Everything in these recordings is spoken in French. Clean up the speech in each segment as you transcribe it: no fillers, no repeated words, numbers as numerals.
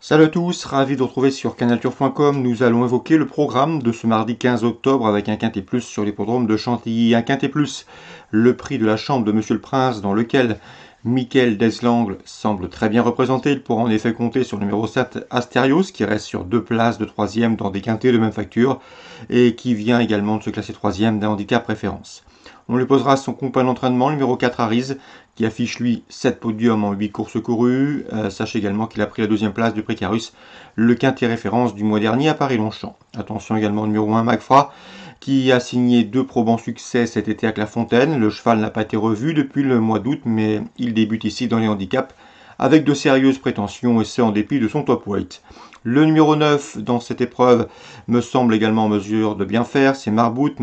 Salut à tous, ravi de vous retrouver sur canalturf.com. Nous allons évoquer le programme de ce mardi 15 octobre avec un quintet plus sur l'hippodrome de Chantilly. Un quintet plus, le prix de la chambre de Monsieur le Prince, dans lequel Michael Deslangle semble très bien représenté. Il pourra en effet compter sur le numéro 7 Astérios, qui reste sur 2 places de 3e dans des quintets de même facture et qui vient également de se classer 3e d'un handicap préférence. On lui posera son compagnon d'entraînement, le numéro 4 Ariz, qui affiche lui 7 podiums en 8 courses courues. Sachez également qu'il a pris la deuxième place du Précarus, le quintet référence du mois dernier à Paris-Longchamp. Attention également au numéro 1 Magfra, qui a signé 2 probants succès cet été à Clairefontaine. Le cheval n'a pas été revu depuis le mois d'août, mais il débute ici dans les handicaps avec de sérieuses prétentions et c'est en dépit de son top weight. Le numéro 9 dans cette épreuve me semble également en mesure de bien faire, c'est Marbout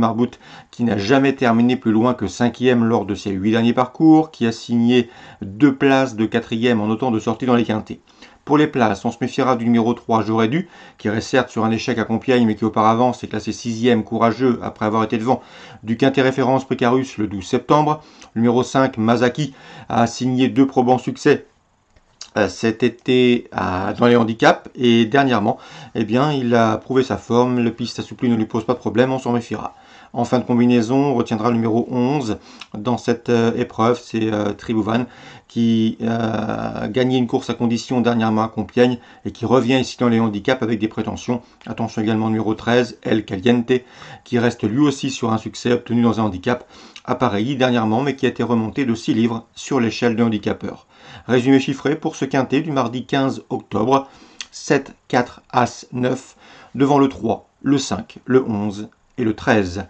qui n'a jamais terminé plus loin que 5e lors de ses 8 derniers parcours, qui a signé 2 places de 4e en autant de sorties dans les quintets. Pour les places, on se méfiera du numéro 3 J'aurais dû, qui reste certes sur un échec à Compiègne, mais qui auparavant s'est classé 6e courageux après avoir été devant du quintet référence Précarus le 12 septembre. Le numéro 5 Mazaki a signé 2 probants succès cet été dans les handicaps et dernièrement il a prouvé sa forme, le piste assoupli ne lui pose pas de problème, on s'en méfiera. En fin de combinaison, on retiendra le numéro 11 dans cette épreuve, c'est Tribouvan qui a gagné une course à condition dernièrement à Compiègne et qui revient ici dans les handicaps avec des prétentions. Attention également au numéro 13, El Caliente, qui reste lui aussi sur un succès obtenu dans un handicap à Paris dernièrement mais qui a été remonté de 6 livres sur l'échelle de handicapeur. Résumé chiffré pour ce quintet du mardi 15 octobre, 7, 4, As, 9, devant le 3, le 5, le 11 et le 13.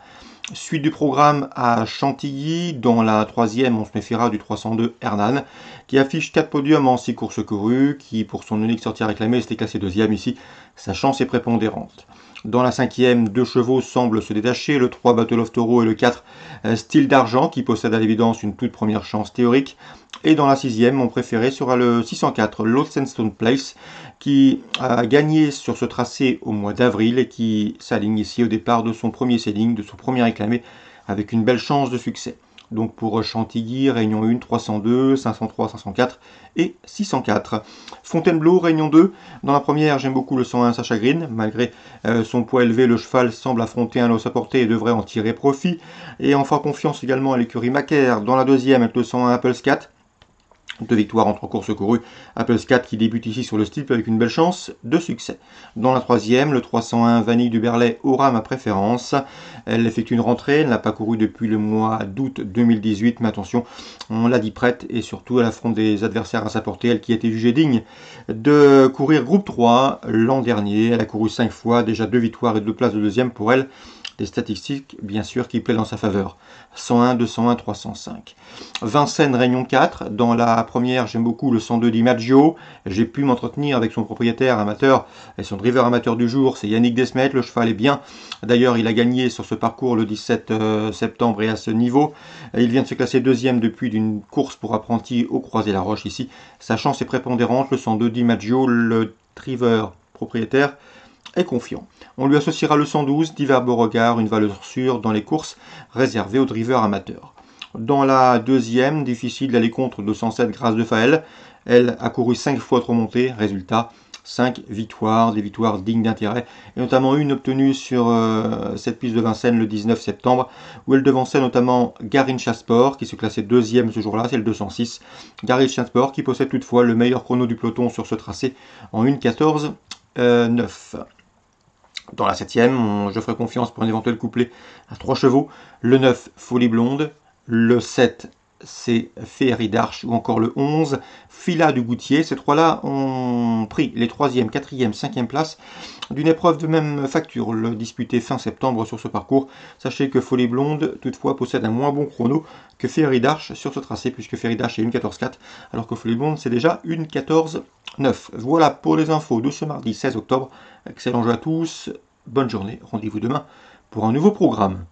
Suite du programme à Chantilly, dans la 3e, on se méfiera du 302 Hernan, qui affiche 4 podiums en 6 courses courues, qui pour son unique sortie réclamée s'était classé 2e ici, sa chance est prépondérante. Dans la 5e, 2 chevaux semblent se détacher, le 3 Battle of Taureau et le 4 Style d'Argent, qui possède à l'évidence une toute première chance théorique. Et dans la 6e, mon préféré sera le 604 Lost Stone Place, qui a gagné sur ce tracé au mois d'avril et qui s'aligne ici au départ de son premier selling, de son premier réclamé, avec une belle chance de succès. Donc pour Chantilly, Réunion 1, 302, 503, 504 et 604. Fontainebleau, Réunion 2. Dans la première, j'aime beaucoup le 101 Sacha Green. Malgré son poids élevé, le cheval semble affronter un os à portée et devrait en tirer profit. Et on fera confiance également à l'écurie Macaire. Dans la deuxième, avec le 101 Apples 4. 2 victoires en 3 courses courues. Apples 4 qui débute ici sur le steeple avec une belle chance de succès. Dans la 3e, le 301 Vanille du Berlay aura ma préférence. Elle effectue une rentrée, elle n'a pas couru depuis le mois d'août 2018, mais attention, on l'a dit prête et surtout elle affronte des adversaires à sa portée, elle qui a été jugée digne de courir groupe 3 l'an dernier. Elle a couru 5 fois, déjà 2 victoires et 2 places de deuxième pour elle. Des statistiques, bien sûr, qui plaident dans sa faveur. 101, 201, 305. Vincennes, Réunion 4. Dans la première, j'aime beaucoup le 102 DiMaggio. J'ai pu m'entretenir avec son propriétaire amateur et son driver amateur du jour, c'est Yannick Desmet. Le cheval est bien. D'ailleurs, il a gagné sur ce parcours le 17 septembre et à ce niveau. Il vient de se classer 2e depuis d'une course pour apprentis au Croisé-la-Roche ici. Sa chance est prépondérante. Le 102 DiMaggio, le driver propriétaire, est confiant. On lui associera le 112 d'Hiver Beauregard, une valeur sûre dans les courses réservées aux drivers amateurs. Dans la deuxième, difficile d'aller contre 207 Grâce de Faël. Elle a couru 5 fois trop montée, résultat 5 victoires, des victoires dignes d'intérêt, et notamment une obtenue sur cette piste de Vincennes le 19 septembre, où elle devançait notamment Garin Chasport, qui se classait 2e ce jour-là, c'est le 206. Garin Chasport qui possède toutefois le meilleur chrono du peloton sur ce tracé en 1:14:9. Dans la 7e, je ferai confiance pour un éventuel couplet à 3 chevaux. Le 9, Folie Blonde. Le 7, c'est Féerie d'Arche. Ou encore le 11, Fila du Goutier. Ces 3-là ont pris les 3e, 4e, 5e places d'une épreuve de même facture, le disputé fin septembre sur ce parcours. Sachez que Folie Blonde, toutefois, possède un moins bon chrono que Féerie d'Arche sur ce tracé, puisque Féerie d'Arche est 1:14:4, alors que Folie Blonde, c'est déjà 1:14:9. Voilà pour les infos de ce mardi 16 octobre. Excellent jeu à tous, bonne journée, rendez-vous demain pour un nouveau programme.